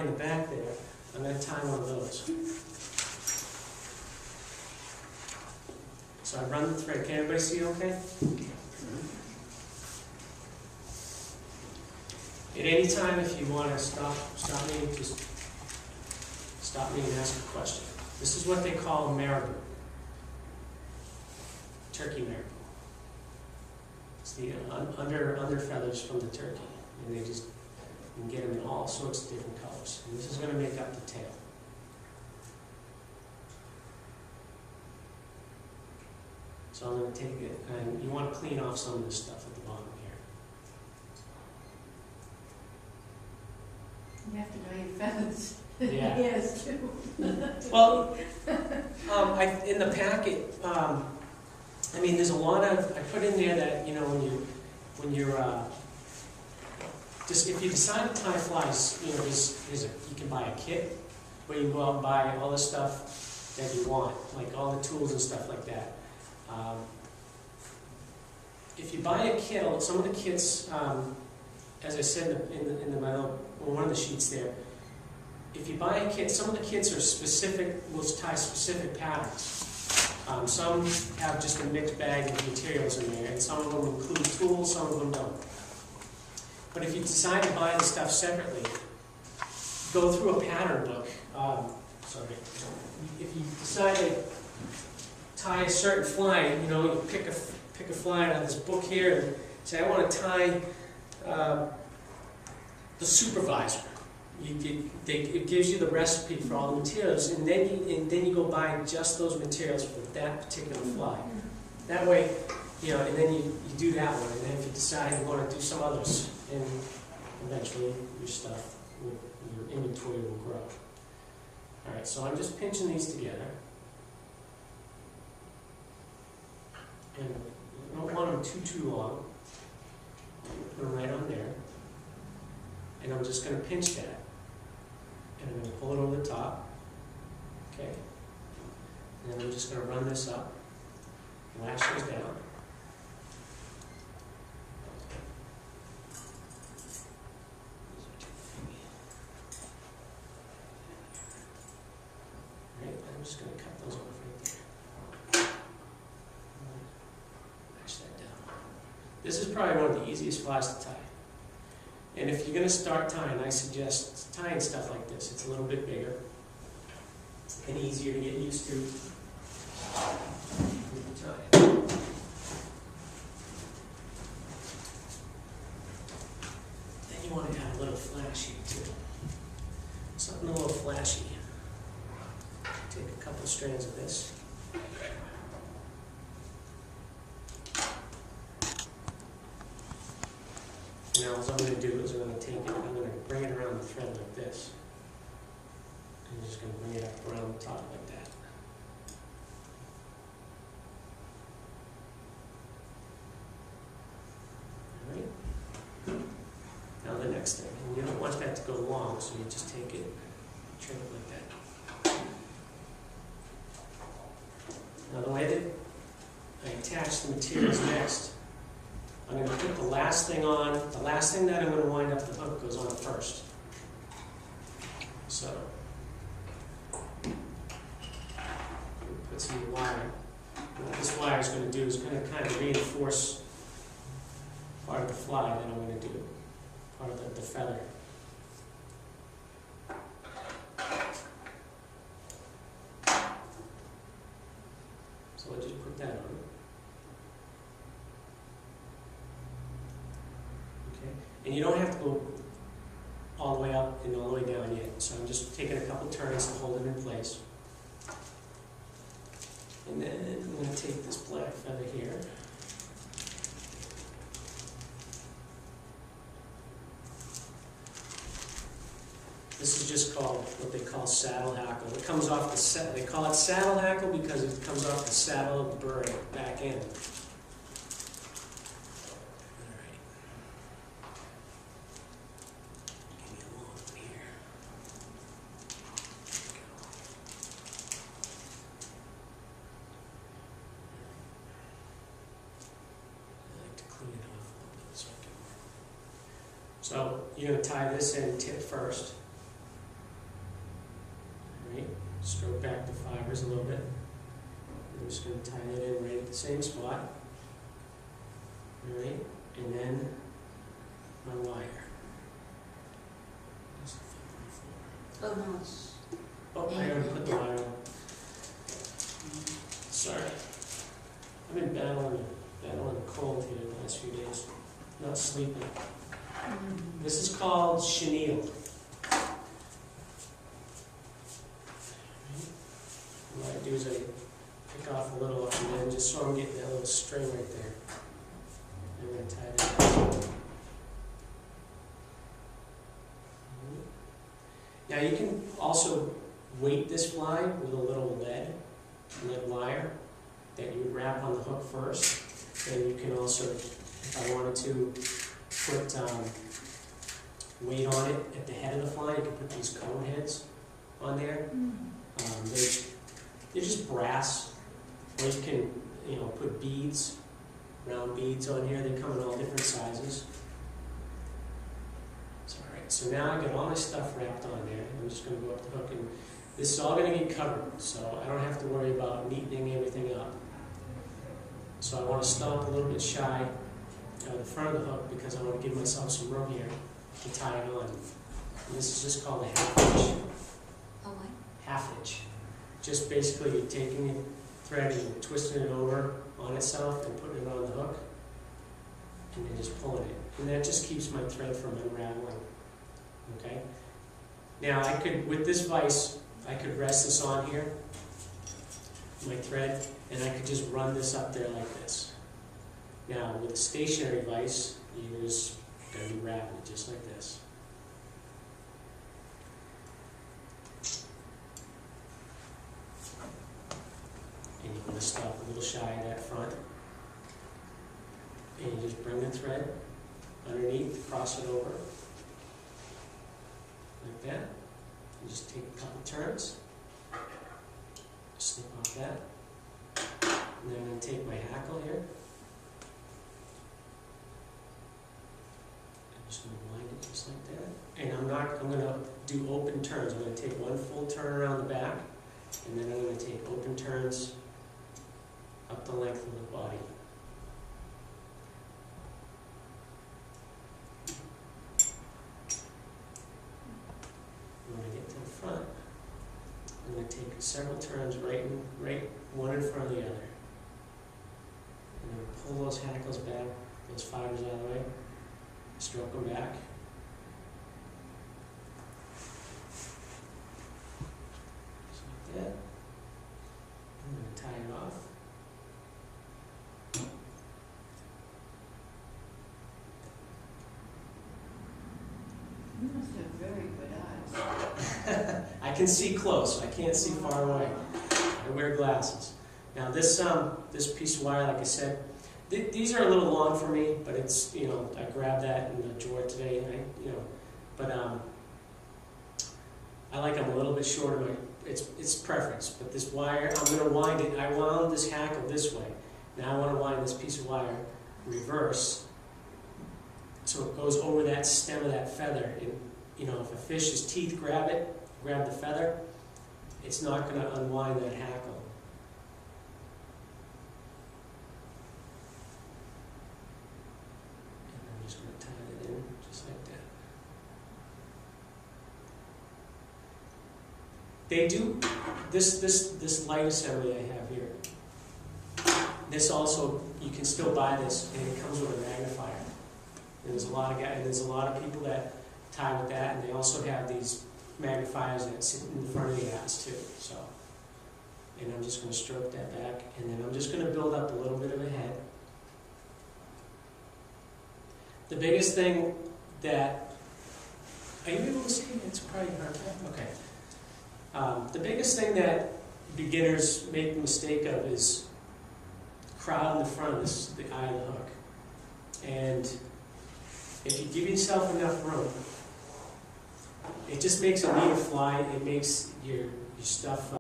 in the back there, I'm going to tie one of those. So I run the thread. Can everybody see okay? At any time, if you want to stop me, just stop me and ask a question. This is what they call a marabou. Turkey marabou. It's the under feathers from the turkey. And they just, you can get them in all sorts of different colors. And this is going to make up the tail. So I'm going to take it, and you want to clean off some of this stuff at the bottom here. You have to know your feathers. Yeah. Yes, too. Well, in the packet, I mean, there's a lot of, I put in there that, you know, when you're just, if you decide to tie flies, you know, you can buy a kit where you go out and buy all the stuff that you want, like all the tools and stuff like that. If you buy a kit, some of the kits, as I said in one of the sheets there, if you buy a kit, some of the kits are specific, will tie specific patterns. Some have just a mixed bag of materials in there, and some of them include tools, some of them don't. But if you decide to buy the stuff separately, go through a pattern book. If you decide to tie a certain fly, you know, you pick a fly out of this book here and say, I want to tie the supervisor. It gives you the recipe for all the materials, and then you go buy just those materials for that particular fly. That way, you know, and then you do that one, and then if you decide you want to do some others, and eventually your stuff, your inventory will grow. All right, so I'm just pinching these together. And I don't want them too long. Put them right on there. And I'm just going to pinch that. And I'm going to pull it over the top. Okay. And then I'm just going to run this up. Lash those down. Alright, I'm just going to cut those off right there. Lash that down. This is probably one of the easiest flies to tie. And if you're going to start tying, I suggest tying stuff like this. It's a little bit bigger and easier to get used to. Then you want to add a little flashy too. Something a little flashy. Take a couple strands of this. Now, what I'm going to do is I'm going to take it, I'm going to bring it around the thread like this. I'm just going to bring it up around the top like that. Alright? Now the next thing, and you don't want that to go long, so you just take it, trim it like that. Now the way that I attach the materials next, I'm going to put the last thing on, the last thing that I'm going to wind up the hook goes on first. So, put some wire. What this wire is going to do is going to kind of reinforce part of the fly that I'm going to do, part of the feather. So I'll just put that on. And you don't have to go all the way up and all the way down yet. So I'm just taking a couple turns to hold it in place. And then I'm going to take this black feather here. This is just called what they call saddle hackle. It comes off the saddle. They call it saddle hackle because it comes off the saddle of the bird back end. So you're going to tie this in tip first. fibers a little bit. I'm just going to tie that in right at the same spot. Alright, and then my wire. Oh, no, it's... Oh, I already put the wire on. Sorry. I've been battling the cold here the last few days. Not sleeping. This is called chenille. What I do is I pick off a little and then just so I'm getting that little string right there. I'm going to tie that down. Now you can also weight this fly with a little lead wire that you would wrap on the hook first. And you can also, if I wanted to, put weight on it at the head of the fly. You can put these cone heads on there. They're just brass. Or you can, put beads, round beads on here. They come in all different sizes. So now I've got all my stuff wrapped on there. I'm just going to go up the hook, and this is all going to get covered, so I don't have to worry about neatening everything up. So I want to stomp a little bit shy of the front of the hook because I want to give myself some room here to tie it on. And this is just called a half hitch. Oh, what? Half hitch. Just basically you're taking the thread and twisting it over on itself and putting it on the hook, and then just pulling it. And that just keeps my thread from unraveling. Okay? Now I could, with this vise, I could rest this on here, my thread, and I could just run this up there like this. Now with a stationary vise, you're just going to be wrapping it just like this. And you want to stop a little shy of that front. And you just bring the thread underneath, cross it over, like that. And just take a couple turns, snip off that. And then I'm going to take my hackle here. I'm just going to wind it just like that. And I'm going to do open turns. I'm going to take one full turn around the back, and then I'm going to take open turns up the length of the body. When I get to the front, I'm going to take several turns right one in front of the other. I'm going to pull those hackles back, those fibers out of the way, stroke them back. Just like that. I'm going to tie it off. You must have very good eyes. I can see close. I can't see far away. I wear glasses. Now this piece of wire, like I said, these are a little long for me, but it's, I grabbed that in the drawer today, but I like them a little bit shorter. It's preference, but this wire, I'm going to wind it. I wound this hackle this way. Now I want to wind this piece of wire reverse, so it goes over that stem of that feather. And, if a fish's teeth grab the feather, it's not going to unwind that hackle. And I'm just going to tie it in just like that. They do this light assembly I have here. This also, you can still buy this, and it comes with a magnifier. And there's a lot of people that tie with that, and they also have these magnifiers that sit in the front of the ass too. So, and I'm just going to stroke that back, and then I'm just going to build up a little bit of a head. The biggest thing that, are you able to see? It's probably hard. Okay. The biggest thing that beginners make the mistake of is crowding the front of the eye of the hook. And if you give yourself enough room, it just makes a neater fly. It makes your stuff